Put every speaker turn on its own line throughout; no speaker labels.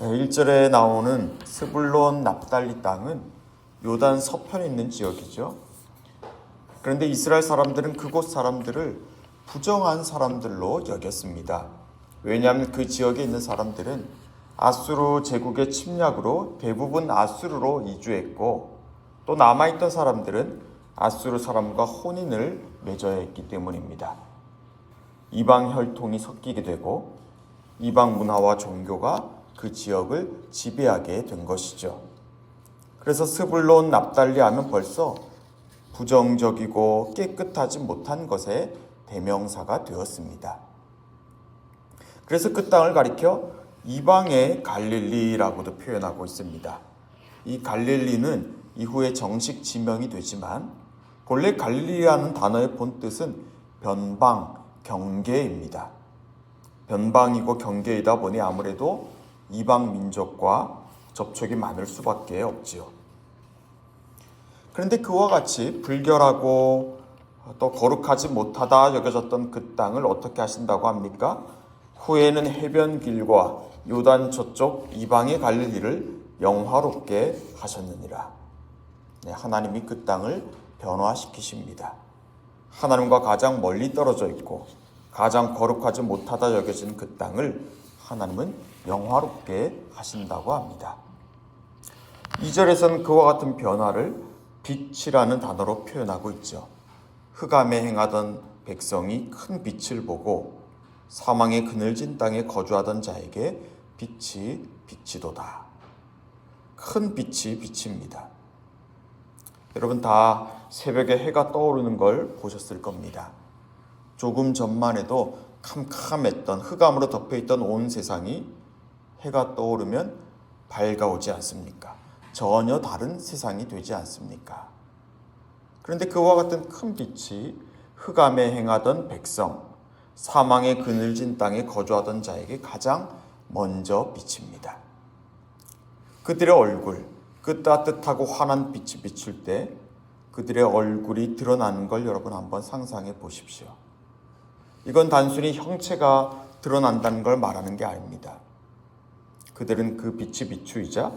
1절에 나오는 스불론 납달리 땅은 요단 서편에 있는 지역이죠. 그런데 이스라엘 사람들은 그곳 사람들을 부정한 사람들로 여겼습니다. 왜냐하면 그 지역에 있는 사람들은 아수르 제국의 침략으로 대부분 아수르로 이주했고, 또 남아있던 사람들은 아수르 사람과 혼인을 맺어야 했기 때문입니다. 이방 혈통이 섞이게 되고 이방 문화와 종교가 그 지역을 지배하게 된 것이죠. 그래서 스불론 납달리 하면 벌써 부정적이고 깨끗하지 못한 것의 대명사가 되었습니다. 그래서 그 땅을 가리켜 이방의 갈릴리라고도 표현하고 있습니다. 이 갈릴리는 이후에 정식 지명이 되지만 본래 갈릴리라는 단어의 본뜻은 변방, 경계입니다. 변방이고 경계이다 보니 아무래도 이방 민족과 접촉이 많을 수밖에 없지요. 그런데 그와 같이 불결하고 또 거룩하지 못하다 여겨졌던 그 땅을 어떻게 하신다고 합니까? 후에는 해변길과 요단 저쪽 이방의 갈릴리를 영화롭게 하셨느니라. 하나님이 그 땅을 변화시키십니다. 하나님과 가장 멀리 떨어져 있고 가장 거룩하지 못하다 여겨진 그 땅을 하나님은 영화롭게 하신다고 합니다. 2절에서는 그와 같은 변화를 빛이라는 단어로 표현하고 있죠. 흑암에 행하던 백성이 큰 빛을 보고 사망의 그늘진 땅에 거주하던 자에게 빛이 비치도다. 큰 빛이 비칩니다. 여러분 다 새벽에 해가 떠오르는 걸 보셨을 겁니다. 조금 전만 해도 캄캄했던 흑암으로 덮여있던 온 세상이 해가 떠오르면 밝아오지 않습니까? 전혀 다른 세상이 되지 않습니까? 그런데 그와 같은 큰 빛이 흑암에 행하던 백성, 사망의 그늘진 땅에 거주하던 자에게 가장 먼저 비칩니다. 그들의 얼굴, 그 따뜻하고 환한 빛이 비출 때 그들의 얼굴이 드러나는 걸 여러분 한번 상상해 보십시오. 이건 단순히 형체가 드러난다는 걸 말하는 게 아닙니다. 그들은 그 빛이 비추이자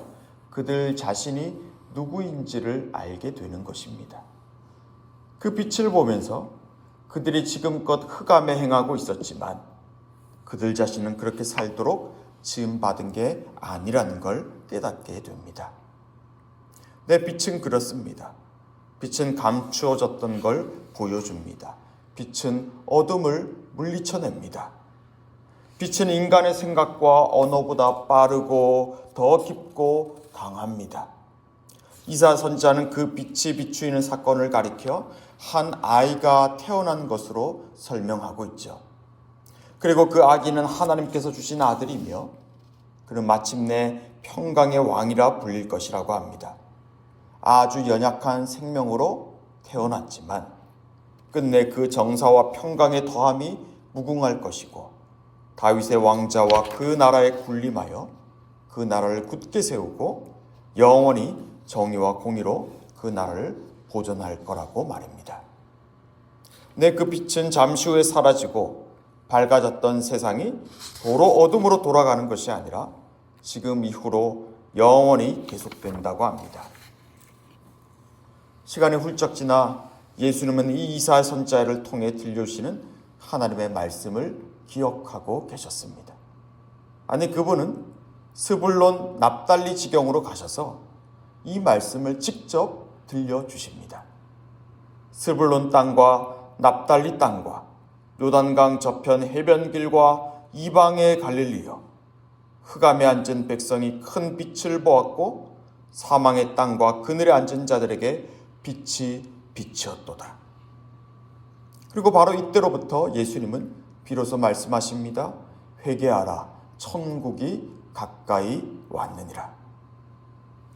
그들 자신이 누구인지를 알게 되는 것입니다. 그 빛을 보면서 그들이 지금껏 흑암에 행하고 있었지만 그들 자신은 그렇게 살도록 지음받은 게 아니라는 걸 깨닫게 됩니다. 내 빛은 그렇습니다. 빛은 감추어졌던 걸 보여줍니다. 빛은 어둠을 물리쳐냅니다. 빛은 인간의 생각과 언어보다 빠르고 더 깊고 강합니다. 이사야 선지자는 그 빛이 비추이는 사건을 가리켜 한 아이가 태어난 것으로 설명하고 있죠. 그리고 그 아기는 하나님께서 주신 아들이며 그는 마침내 평강의 왕이라 불릴 것이라고 합니다. 아주 연약한 생명으로 태어났지만 끝내 그 정사와 평강의 더함이 무궁할 것이고 다윗의 왕자와 그 나라에 군림하여 그 나라를 굳게 세우고 영원히 정의와 공의로 그 나라를 보존할 거라고 말입니다. 그 빛은 잠시 후에 사라지고 밝아졌던 세상이 도로 어둠으로 돌아가는 것이 아니라 지금 이후로 영원히 계속된다고 합니다. 시간이 훌쩍 지나 예수님은 이 이사야 선지자를 통해 들려주시는 하나님의 말씀을 기억하고 계셨습니다. 아니 그분은 스불론 납달리 지경으로 가셔서 이 말씀을 직접 들려주십니다. 스불론 땅과 납달리 땅과 요단강 저편 해변길과 이방의 갈릴리여, 흑암에 앉은 백성이 큰 빛을 보았고 사망의 땅과 그늘에 앉은 자들에게 빛이 비치었도다. 그리고 바로 이때로부터 예수님은 비로소 말씀하십니다. 회개하라, 천국이 가까이 왔느니라.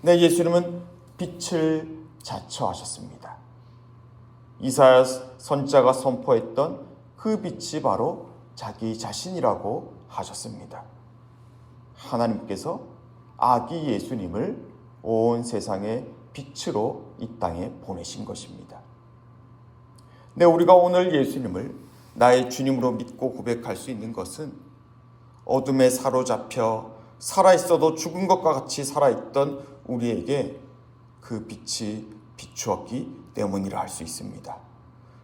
예수님은 빛을 자처하셨습니다. 이사야 선지자가 선포했던 그 빛이 바로 자기 자신이라고 하셨습니다. 하나님께서 아기 예수님을 온 세상의 빛으로 이 땅에 보내신 것입니다. 우리가 오늘 예수님을 나의 주님으로 믿고 고백할 수 있는 것은 어둠에 사로잡혀 살아있어도 죽은 것과 같이 살아있던 우리에게 그 빛이 비추었기 때문이라 할 수 있습니다.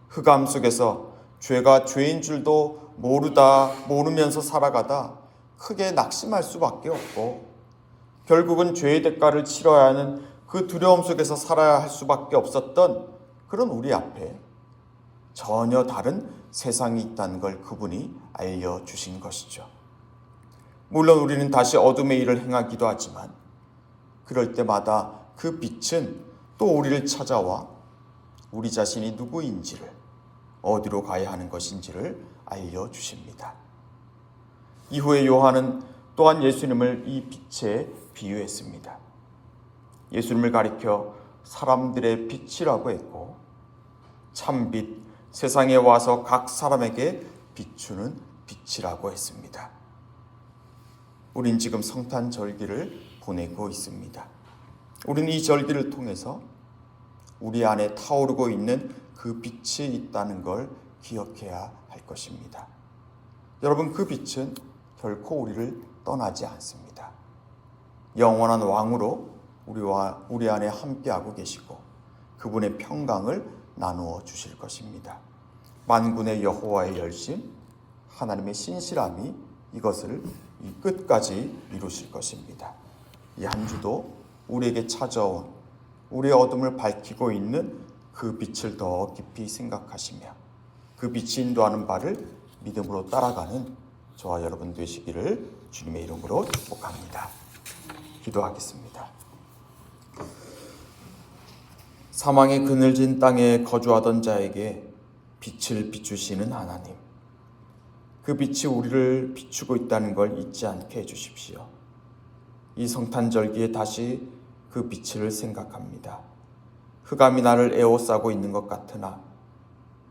흑암 속에서 죄가 죄인 줄도 모르면서 살아가다 크게 낙심할 수밖에 없고, 결국은 죄의 대가를 치러야 하는 그 두려움 속에서 살아야 할 수밖에 없었던 그런 우리 앞에 전혀 다른 세상이 있다는 걸 그분이 알려주신 것이죠. 물론 우리는 다시 어둠의 일을 행하기도 하지만 그럴 때마다 그 빛은 또 우리를 찾아와 우리 자신이 누구인지를, 어디로 가야 하는 것인지를 알려주십니다. 이후에 요한은 또한 예수님을 이 빛에 비유했습니다. 예수님을 가리켜 사람들의 빛이라고 했고, 참빛, 세상에 와서 각 사람에게 비추는 빛이라고 했습니다. 우린 지금 성탄절기를 보내고 있습니다. 우리는 이 절기를 통해서 우리 안에 타오르고 있는 그 빛이 있다는 걸 기억해야 할 것입니다. 여러분, 그 빛은 결코 우리를 떠나지 않습니다. 영원한 왕으로 우리 안에 함께하고 계시고 그분의 평강을 나누어 주실 것입니다. 만군의 여호와의 열심, 하나님의 신실함이 이것을 이 끝까지 이루실 것입니다. 이 한 주도 우리에게 찾아온 우리의 어둠을 밝히고 있는 그 빛을 더 깊이 생각하시며 그 빛이 인도하는 바를 믿음으로 따라가는 저와 여러분 되시기를 주님의 이름으로 축복합니다. 기도하겠습니다. 사망의 그늘진 땅에 거주하던 자에게 빛을 비추시는 하나님, 그 빛이 우리를 비추고 있다는 걸 잊지 않게 해주십시오. 이 성탄절기에 다시 그 빛을 생각합니다. 흑암이 나를 에워싸고 있는 것 같으나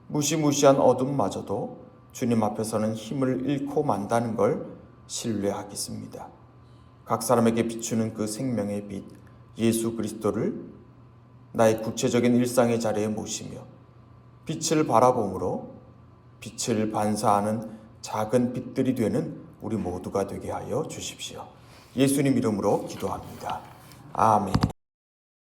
무시무시한 어둠마저도 주님 앞에서는 힘을 잃고 만다는 걸 신뢰하겠습니다. 각 사람에게 비추는 그 생명의 빛, 예수 그리스도를 나의 구체적인 일상의 자리에 모시며 빛을 바라봄으로 빛을 반사하는 작은 빛들이 되는 우리 모두가 되게 하여 주십시오. 예수님 이름으로 기도합니다. 아멘.